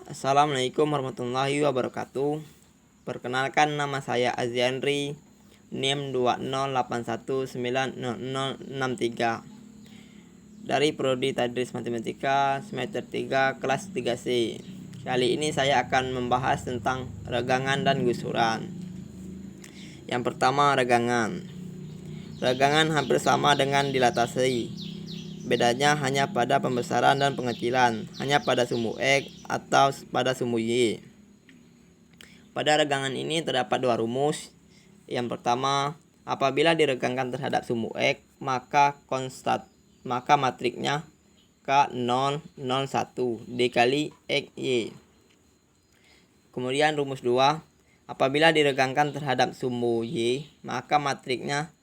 Assalamualaikum warahmatullahi wabarakatuh. Perkenalkan, nama saya Azianri, NIM 208190063 dari Prodi Tadris Matematika semester 3 kelas 3C. Kali ini saya akan membahas tentang regangan dan gusuran. Yang pertama, regangan. Regangan hampir sama dengan dilatasi. Bedanya hanya pada pembesaran dan pengecilan, hanya pada sumbu X atau pada sumbu Y. Pada regangan ini terdapat dua rumus. Yang pertama, apabila diregangkan terhadap sumbu X, maka matriknya K001 dikali XY. Kemudian rumus 2, apabila diregangkan terhadap sumbu Y, maka matriknya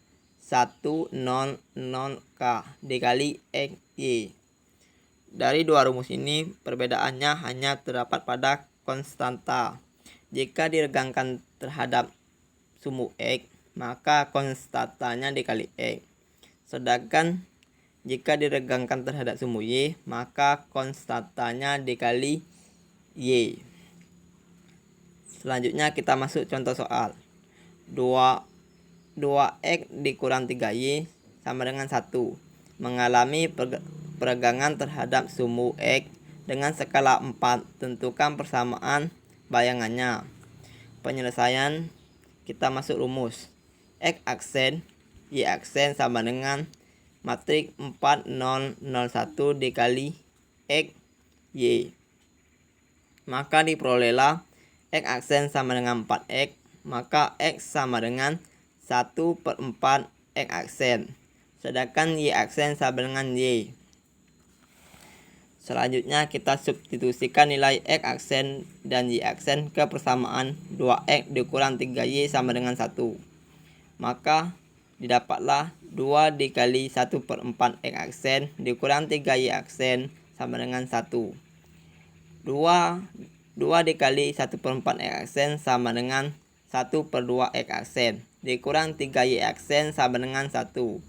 100K dikali XY. Dari dua rumus ini, perbedaannya hanya terdapat pada konstanta. Jika diregangkan terhadap sumbu X, maka konstantanya dikali X. Sedangkan jika diregangkan terhadap sumbu Y, maka konstantanya dikali Y. Selanjutnya kita masuk contoh soal. 2X dikurang 3Y sama dengan 1. Mengalami peregangan terhadap sumbu X dengan skala 4. Tentukan persamaan bayangannya. Penyelesaian, kita masuk rumus. X aksen, Y aksen sama dengan matrik 4001 dikali X, Y. Maka diperolehlah X aksen sama dengan 4X, maka X sama dengan 1/4 X aksen. Sedangkan Y aksen sama dengan Y. Selanjutnya kita substitusikan nilai X aksen dan Y aksen ke persamaan 2X dikurang 3Y sama dengan 1. Maka didapatlah 2 dikali 1/4 X aksen dikurang 3Y aksen sama dengan 1. 2 dikali 1/4 X aksen sama dengan 1/2 X aksen dikurang 3Y aksen sama dengan 1.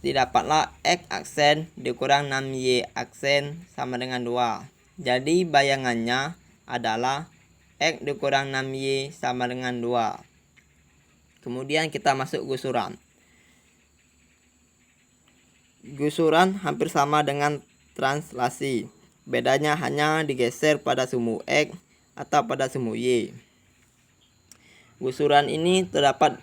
Didapatlah X aksen dikurang 6Y aksen sama dengan 2. Jadi bayangannya adalah X dikurang 6Y sama dengan 2. Kemudian kita masuk gusuran. Gusuran hampir sama dengan translasi. Bedanya hanya digeser pada sumbu X atau pada sumbu Y. Gusuran ini terdapat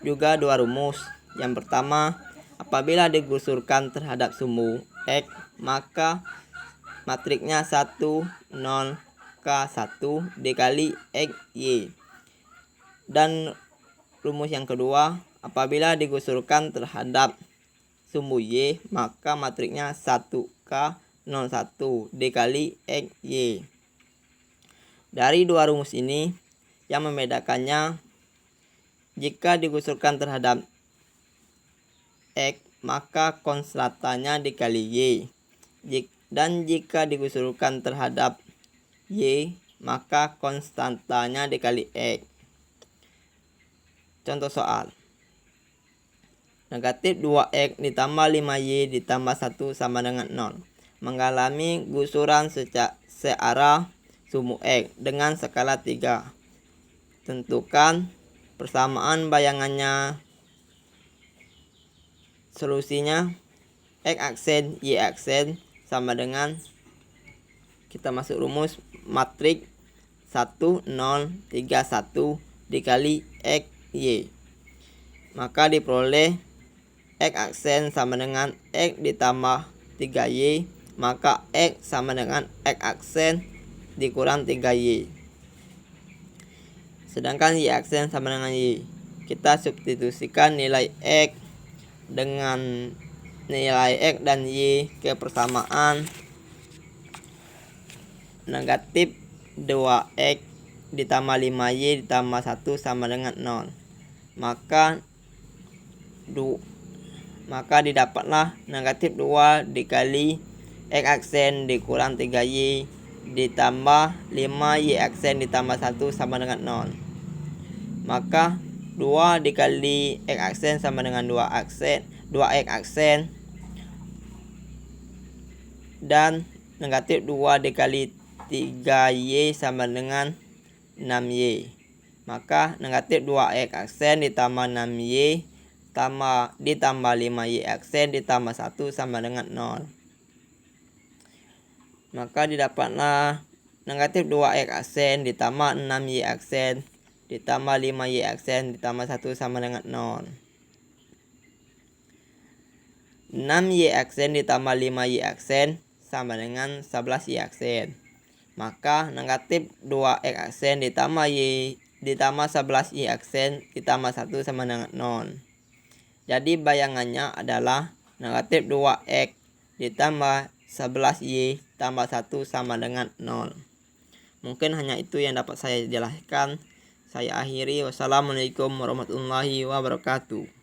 juga dua rumus. Yang pertama, apabila digusurkan terhadap sumbu X, maka matriknya 10K1 dikali XY. Dan rumus yang kedua, apabila digusurkan terhadap sumbu Y, maka matriknya 1K01 dikali XY. Dari dua rumus ini, yang membedakannya, jika digusurkan terhadap X, maka konstantanya dikali Y. Dan jika digusurkan terhadap Y, maka konstantanya dikali X. Contoh soal. Negatif 2X ditambah 5Y ditambah 1 sama dengan 0. Mengalami gusuran searah sumbu X dengan skala 3. Tentukan persamaan bayangannya. Solusinya, X aksen, Y aksen sama dengan, kita masuk rumus, matrik 1031 dikali X, Y. Maka diperoleh X aksen sama dengan X ditambah 3Y, maka X sama dengan X aksen dikurang 3Y. Sedangkan Y aksen sama dengan Y. Kita substitusikan nilai X dengan nilai X dan Y ke persamaan negatif 2X ditambah 5Y ditambah 1 sama dengan 0. Maka didapatlah negatif 2 dikali X aksen dikurang 3Y ditambah 5Y aksen ditambah 1 sama dengan 0. Maka 2 dikali X aksen sama dengan 2X aksen, dan negatif 2 dikali 3Y sama dengan 6Y. Maka negatif 2X aksen ditambah 6Y ditambah 5Y aksen ditambah 1 sama dengan 0. Maka didapatlah negatif 2X aksen ditambah 6Y aksen ditambah 5Y aksen ditambah 1 sama dengan 0. 6Y aksen ditambah 5Y aksen sama dengan 11Y aksen. Maka negatif 2X aksen ditambah 11Y aksen ditambah 1 sama dengan 0. Jadi bayangannya adalah negatif 2X ditambah 11Y tambah 1 sama dengan 0. Mungkin hanya itu yang dapat saya jelaskan. Saya akhiri. Wassalamualaikum warahmatullahi wabarakatuh.